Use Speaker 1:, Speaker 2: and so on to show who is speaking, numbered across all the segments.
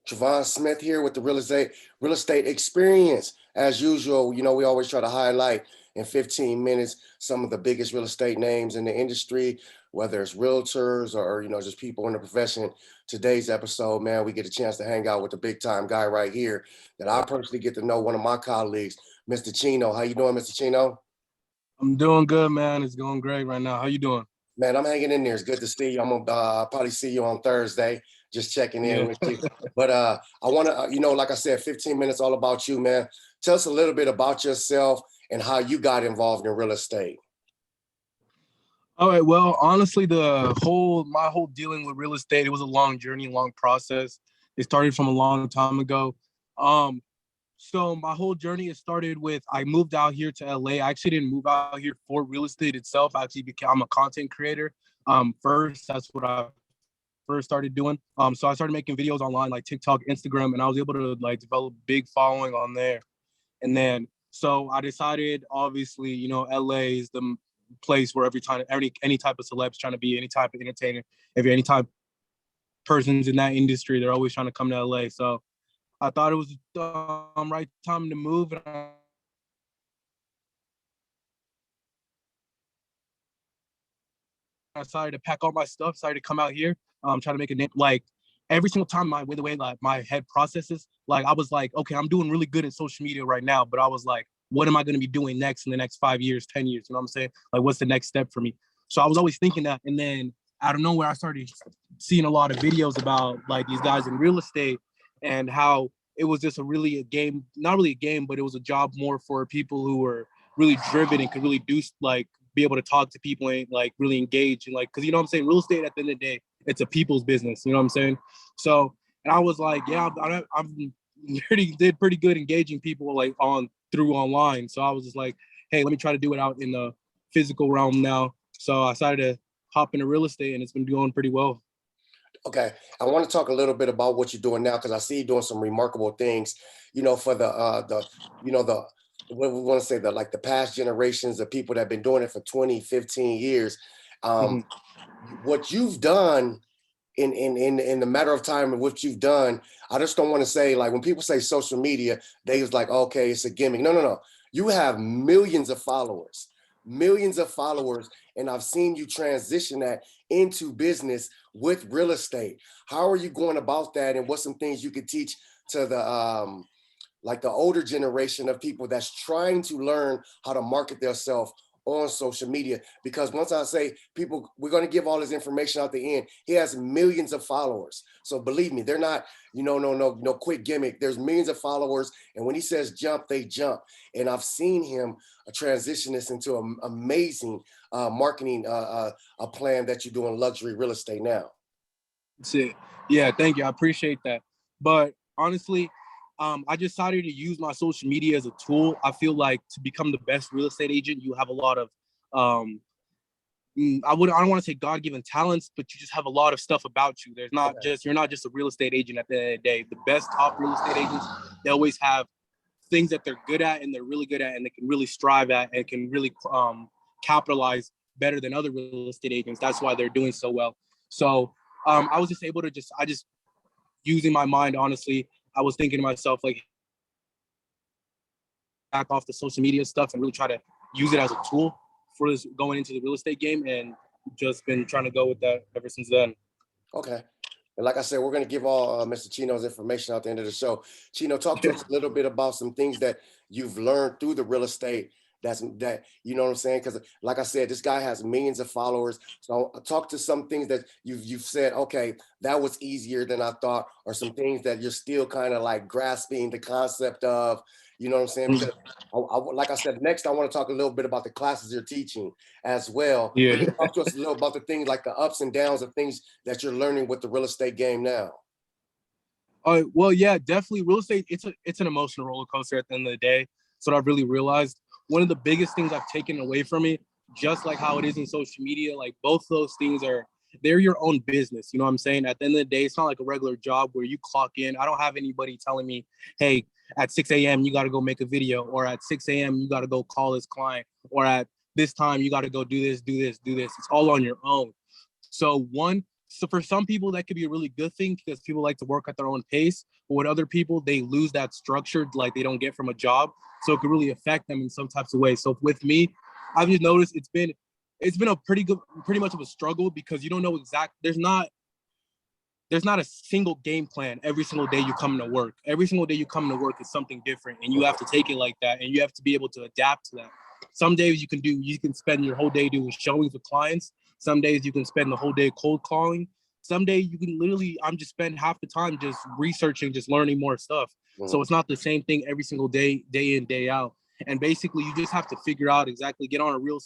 Speaker 1: TRAVON Smith here with the real estate experience. As usual, we always try to highlight in 15 minutes some of the biggest real estate names in the industry, whether it's realtors or just people in the profession. Today's episode, man, we get a chance to hang out with the big time guy right here that I personally get to know, one of my colleagues, Mr. Chino. How you doing, Mr. Chino?
Speaker 2: I'm doing good, man. It's going great right now. How you doing?
Speaker 1: Man, I'm hanging in there. It's good to see you. I'm gonna probably see you on Thursday. Just checking in with you. But I want to, like I said, 15 minutes all about you, man. Tell us a little bit about yourself and how you got involved in real estate.
Speaker 2: All right. Well, honestly, my whole dealing with real estate, it was a long journey, long process. It started from a long time ago. So my whole journey, it started with, I moved out here to LA. I actually didn't move out here for real estate itself. I'm a content creator. First, that's what I first started doing. So I started making videos online like TikTok, Instagram, and I was able to like develop a big following on there. And then, so I decided, obviously, LA is the place where any type of celebs trying to be any type of entertainer, if you're any type of persons in that industry, they're always trying to come to LA. So I thought it was the right time to move, and I decided to pack all my stuff, decided to come out here, try to make a name. Like every single time the way like my head processes, like I was like, okay, I'm doing really good in social media right now, but I was like, what am I going to be doing next in the next 5 years, 10 years? You know what I'm saying? Like, what's the next step for me? So I was always thinking that. And then out of nowhere, I started seeing a lot of videos about like these guys in real estate and how it was just a game, not really a game, but it was a job more for people who were really driven and could really do like be able to talk to people and like really engage and like, cause you know what I'm saying? Real estate at the end of the day, it's a people's business. You know what I'm saying? So, and I was like, yeah, I'm did pretty good engaging people like through online. So I was just like, hey, let me try to do it out in the physical realm now. So I decided to hop into real estate, and it's been going pretty well.
Speaker 1: Okay, I want to talk a little bit about what you're doing now because I see you doing some remarkable things. For the what we want to say, the past generations of people that have been doing it for 20, 15 years.
Speaker 2: Mm-hmm.
Speaker 1: What you've done in the matter of time of what you've done, I just don't want to say, like, when people say social media, they was like, okay, it's a gimmick. No. You have millions of followers, and I've seen you transition that into business with real estate. How are you going about that, and what's some things you could teach to the like the older generation of people that's trying to learn how to market themselves on social media? Because once I say people, we're going to give all this information out the end. He has millions of followers. So believe me, they're not, no quick gimmick. There's millions of followers. And when he says jump, they jump. And I've seen him transition this into an amazing marketing a plan that you do in luxury real estate now.
Speaker 2: That's it. Yeah, thank you. I appreciate that. But honestly, I decided to use my social media as a tool. I feel like to become the best real estate agent, you have a lot of, I don't want to say God-given talents, but you just have a lot of stuff about you. You're not just a real estate agent at the end of the day. The best top real estate agents, they always have things that they're good at and they're really good at and they can really strive at and can really capitalize better than other real estate agents. That's why they're doing so well. So I was just able to using my mind, honestly, I was thinking to myself, like, back off the social media stuff and really try to use it as a tool for this going into the real estate game, and just been trying to go with that ever since then.
Speaker 1: Okay. And like I said, we're going to give all Mr. Chino's information at the end of the show. Chino, talk to us a little bit about some things that you've learned through the real estate. That you know what I'm saying? Because like I said, this guy has millions of followers. So talk to some things that you've said, okay, that was easier than I thought, or some things that you're still kind of like grasping the concept of. You know what I'm saying? Because like I said, next I want to talk a little bit about the classes you're teaching as well.
Speaker 2: Yeah.
Speaker 1: Talk to us a little about the things like the ups and downs of things that you're learning with the real estate game now.
Speaker 2: Well, yeah, definitely. Real estate, it's an emotional roller coaster at the end of the day. So I've really realized one of the biggest things I've taken away from it, just like how it is in social media, like both those things they're your own business. You know what I'm saying? At the end of the day, it's not like a regular job where you clock in. I don't have anybody telling me, hey, at 6 a.m. you got to go make a video, or at 6 a.m. you got to go call this client, or at this time you got to go do this. It's all on your own. So one, So for some people, that could be a really good thing because people like to work at their own pace. But with other people, they lose that structure like they don't get from a job. So it could really affect them in some types of ways. So with me, I've just noticed it's been a pretty much of a struggle because you don't know there's not a single game plan every single day you come to work. Every single day you come to work is something different, and you have to take it like that, and you have to be able to adapt to that. Some days you can spend your whole day doing showings with clients. Some days you can spend the whole day cold calling. Some days you can literally, I'm just spend half the time just researching, just learning more stuff. So it's not the same thing every single day, day in, day out. And basically you just have to figure out exactly, get on a real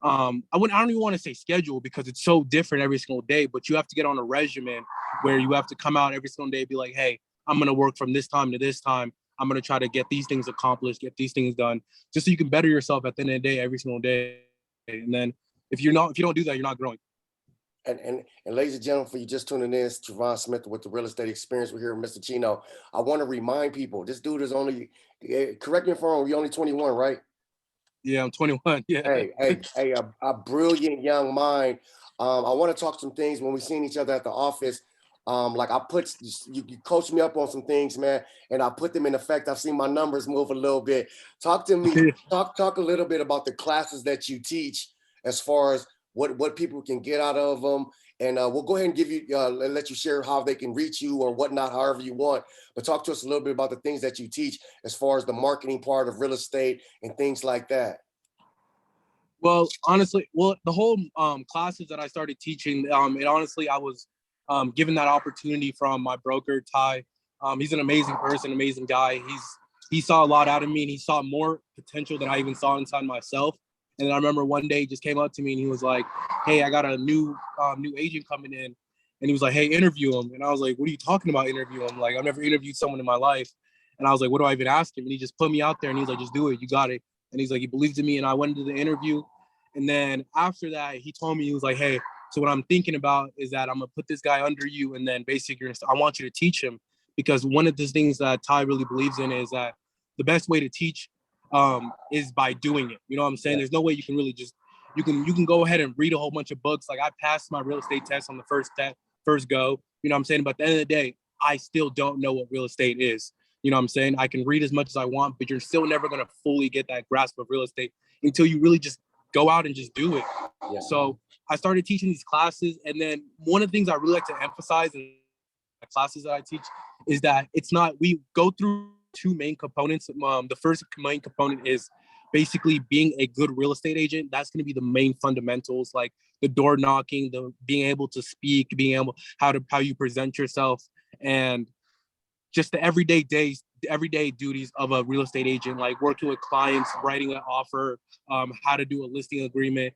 Speaker 2: I don't even want to say schedule because it's so different every single day, but you have to get on a regimen where you have to come out every single day and be like, hey, I'm going to work from this time to this time. I'm going to try to get these things accomplished, get these things done, just so you can better yourself at the end of the day, every single day. And then if you don't do that, you're not growing.
Speaker 1: And ladies and gentlemen, for you just tuning in, it's TRAVON Smith with the Real Estate Experience. We're here with Mr. Chino. I want to remind people, this dude is only, correct me if I'm wrong, you're only 21, right?
Speaker 2: Yeah, I'm 21. Yeah.
Speaker 1: Hey, a brilliant young mind. I want to talk some things when we seen each other at the office. Like you coached me up on some things, man, and I put them in effect. I've seen my numbers move a little bit. Talk to me, talk a little bit about the classes that you teach as far as what people can get out of them. And we'll go ahead and give you, let you share how they can reach you or whatnot, however you want. But talk to us a little bit about the things that you teach as far as the marketing part of real estate and things like that.
Speaker 2: Well, honestly, the whole classes that I started teaching, it honestly, I was given that opportunity from my broker, Ty. He's an amazing person, amazing guy. He saw a lot out of me, and he saw more potential than I even saw inside myself. And then I remember one day he just came up to me and he was like, "Hey, I got a new agent coming in," and he was like, "Hey, interview him." And I was like, "What are you talking about, interview him? Like, I've never interviewed someone in my life." And I was like, "What do I even ask him?" And he just put me out there, and he's like, "Just do it. You got it." And he's like, he believed in me, and I went into the interview. And then after that, he told me, he was like, "Hey, so what I'm thinking about is that I'm gonna put this guy under you, and then basically I want you to teach him, because one of the things that Ty really believes in is that the best way to teach is by doing it. You know what I'm saying? There's no way you can really just you can go ahead and read a whole bunch of books. Like, I passed my real estate test on the first go. You know what I'm saying? But at the end of the day, I still don't know what real estate is. You know what I'm saying? I can read as much as I want, but you're still never gonna fully get that grasp of real estate until you really just go out and just do it. Yeah. So I started teaching these classes, and then one of the things I really like to emphasize in the classes that I teach is that it's not, we go through two main components. The first main component is basically being a good real estate agent. That's going to be the main fundamentals, like the door knocking, the being able to speak, being able how you present yourself, and just the everyday duties of a real estate agent, like working with clients, writing an offer, how to do a listing agreement,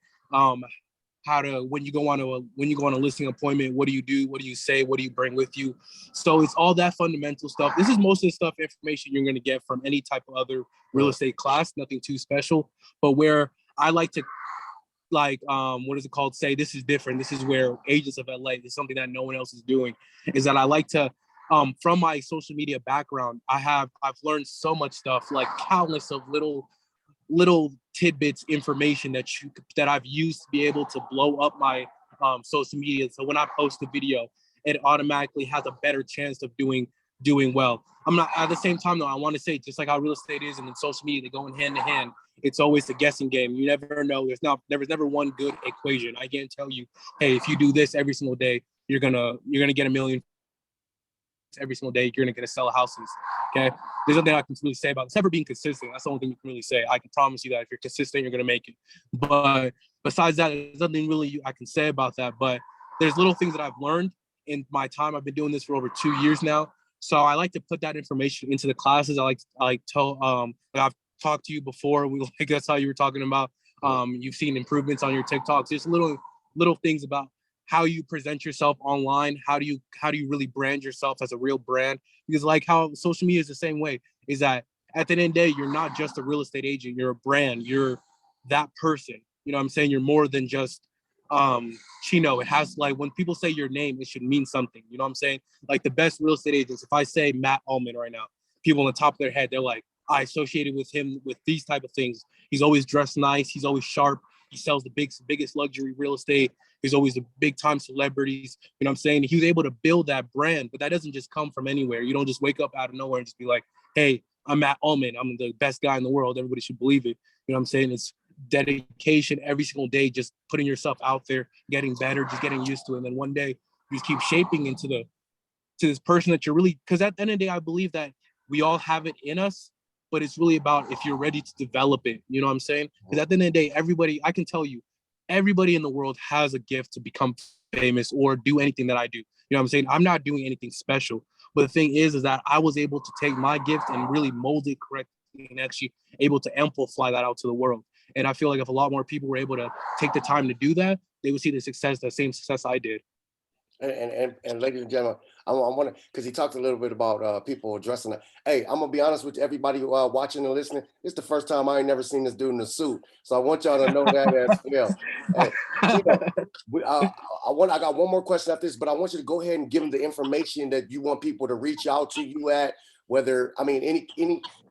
Speaker 2: how to when you go on a listing appointment, what do you do, what do you say, what do you bring with you. So it's all that fundamental stuff. This is most of the stuff, information you're going to get from any type of other real estate class, nothing too special. But where I like to, like, what is it called, say this is different, this is where agents of LA, this is something that no one else is doing, is that I like to, from my social media background, I've learned so much stuff, like countless of little tidbits, information that I've used to be able to blow up my social media. So when I post a video, it automatically has a better chance of doing well. I'm not, at the same time though, I want to say, just like how real estate is and in social media, they go in hand to hand. It's always a guessing game. You never know. There was never one good equation. I can't tell you, hey, if you do this every single day, you're gonna get a million. Every single day, you're gonna sell houses. Okay, there's nothing I can really say about it. Except for being consistent. That's the only thing you can really say. I can promise you that if you're consistent, you're gonna make it. But besides that, there's nothing really I can say about that. But there's little things that I've learned in my time. I've been doing this for over 2 years now, so I like to put that information into the classes. I like tell I've talked to you before. Like, that's how you were talking about. You've seen improvements on your TikToks. Just little things about how you present yourself online, how do you really brand yourself as a real brand. Because like how social media is the same way, is that at the end of the day, you're not just a real estate agent, you're a brand, you're that person. You know what I'm saying? You're more than just Chino. It has, like, when people say your name, it should mean something. You know what I'm saying? Like the best real estate agents, if I say Matt Ullman right now, people on the top of their head, they're like, I associated with him with these type of things. He's always dressed nice, he's always sharp, he sells the biggest luxury real estate. He's always the big time celebrities. You know what I'm saying? He was able to build that brand, but that doesn't just come from anywhere. You don't just wake up out of nowhere and just be like, hey, I'm Matt Ullman. I'm the best guy in the world. Everybody should believe it. You know what I'm saying? It's dedication every single day, just putting yourself out there, getting better, just getting used to it. And then one day you just keep shaping into this person that you're really, because at the end of the day, I believe that we all have it in us, but it's really about if you're ready to develop it. You know what I'm saying? Because at the end of the day, everybody, I can tell you, everybody in the world has a gift to become famous or do anything that I do. You know what I'm saying? I'm not doing anything special. But the thing is that I was able to take my gift and really mold it correctly and actually able to amplify that out to the world. And I feel like if a lot more people were able to take the time to do that, they would see the same success I did.
Speaker 1: And ladies and gentlemen, I want to, because he talked a little bit about people dressing up. Hey, I'm gonna be honest with everybody watching and listening. It's the first time I ain't never seen this dude in a suit, so I want y'all to know that as well. Hey, Chino, I got one more question after this, but I want you to go ahead and give them the information that you want people to reach out to you at, whether any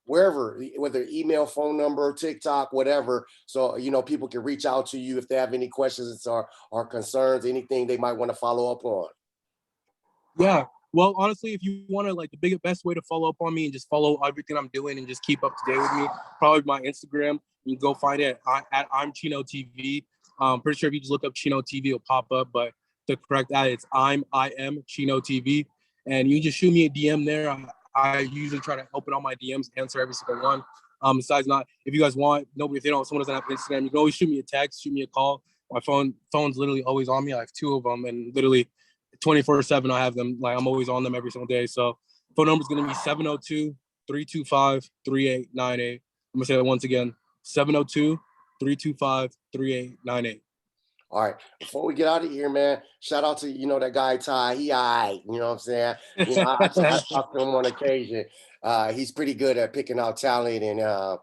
Speaker 1: wherever, whether email, phone number, TikTok, whatever. So people can reach out to you if they have any questions or concerns, anything they might want to follow up on.
Speaker 2: Yeah. Well, honestly, if you want to, like, the best way to follow up on me and just follow everything I'm doing and just keep up to date with me, probably my Instagram. You can go find it at IamChinotv. Pretty sure if you just look up ChinoTV, it'll pop up. But the correct ad is IamChinotv. And you just shoot me a DM there. I usually try to open all my DMs, answer every single one. Besides, not if you guys want, nobody, if they don't, someone doesn't have Instagram, you can always shoot me a text, shoot me a call. My phone's literally always on me. I have two of them, and literally 24/7 I have them. Like, I'm always on them every single day. So phone number is going to be 702-325-3898. I'm gonna say that once again, 702-325-3898.
Speaker 1: All right. Before we get out of here, man, shout out to that guy Ty. He alright. You know what I'm saying? I talked to him on occasion. He's pretty good at picking out talent and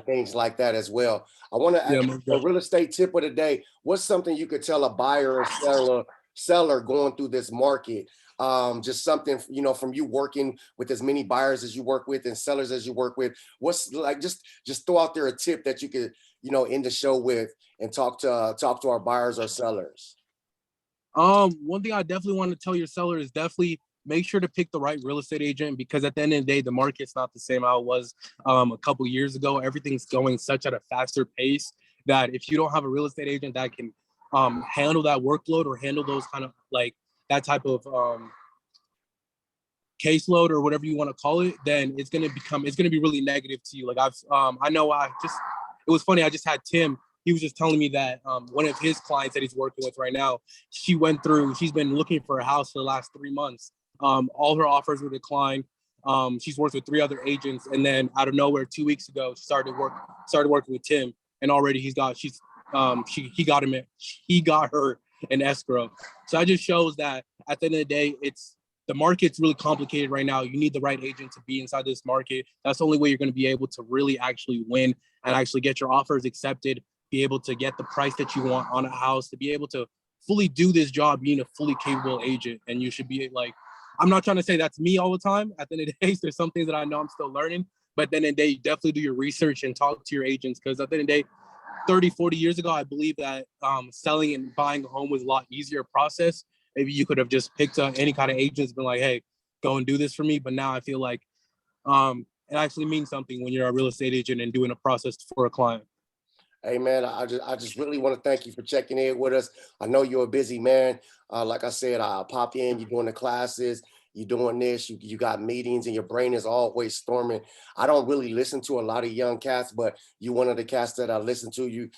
Speaker 1: things like that as well. I want to ask a real estate tip of the day. What's something you could tell a buyer or seller going through this market? Just something from you working with as many buyers as you work with and sellers as you work with. What's like just throw out there a tip that you could end the show with and talk to our buyers or sellers.
Speaker 2: One thing I definitely want to tell your seller is definitely make sure to pick the right real estate agent, because at the end of the day, the market's not the same how it was a couple years ago. Everything's going such at a faster pace that if you don't have a real estate agent that can handle that workload or handle those kind of like that type of caseload or whatever you want to call it, then it's going to be really negative to you. Like it was funny. I just had Tim. He was just telling me that one of his clients that he's working with right now, she's been looking for a house for the last 3 months. All her offers were declined. She's worked with 3 other agents, and then out of nowhere, 2 weeks ago, she started working with Tim, and already he got her in escrow. So that just shows that at the end of the day, the market's really complicated right now. You need the right agent to be inside this market. That's the only way you're going to be able to really actually win and actually get your offers accepted, be able to get the price that you want on a house, to be able to fully do this job. You need a fully capable agent, and you should be like, I'm not trying to say that's me all the time. At the end of the day, there's some things that I know I'm still learning, but then in the day, you definitely do your research and talk to your agents, because at the end of the day, 30, 40 years ago, I believe that selling and buying a home was a lot easier process. Maybe you could have just picked up any kind of agents, been like, hey, go and do this for me. But now I feel like it actually means something when you're a real estate agent and doing a process for a client.
Speaker 1: Hey man, I just really want to thank you for checking in with us. I know you're a busy man. Like I said, I'll pop in, you're doing the classes, you're doing this, you got meetings, and your brain is always storming. I don't really listen to a lot of young cats, but you one of the cats that I listen to. You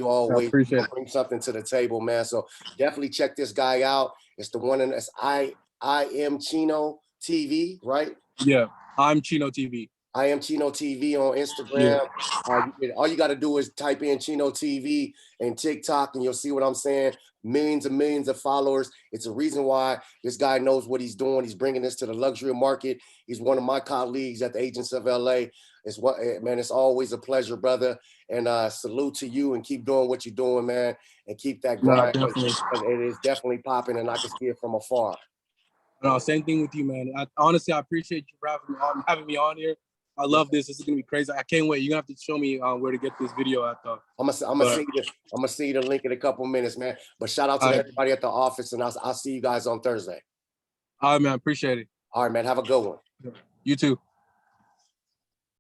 Speaker 1: always bring something to the table, man. So definitely check this guy out. It's the one that's IamChinotv, right?
Speaker 2: Yeah, IamChinotv.
Speaker 1: IamChinotv on Instagram. Yeah. All you got to do is type in ChinoTV and TikTok, and you'll see what I'm saying. Millions and millions of followers. It's a reason why this guy knows what he's doing. He's bringing this to the luxury market. He's one of my colleagues at the Agents of LA. It's always a pleasure, brother. And salute to you, and keep doing what you're doing, man. And keep that grind. It is definitely popping, and I can see it from afar.
Speaker 2: No, same thing with you, man. Honestly, I appreciate you having me on here. I love this. This is gonna be crazy. I can't wait. You're gonna have to show me where to get this video at though.
Speaker 1: I'm gonna see you the link in a couple minutes, man. But shout out to everybody at the office, and I'll see you guys on Thursday.
Speaker 2: All right, man. Appreciate it.
Speaker 1: All right, man. Have a good one.
Speaker 2: You too.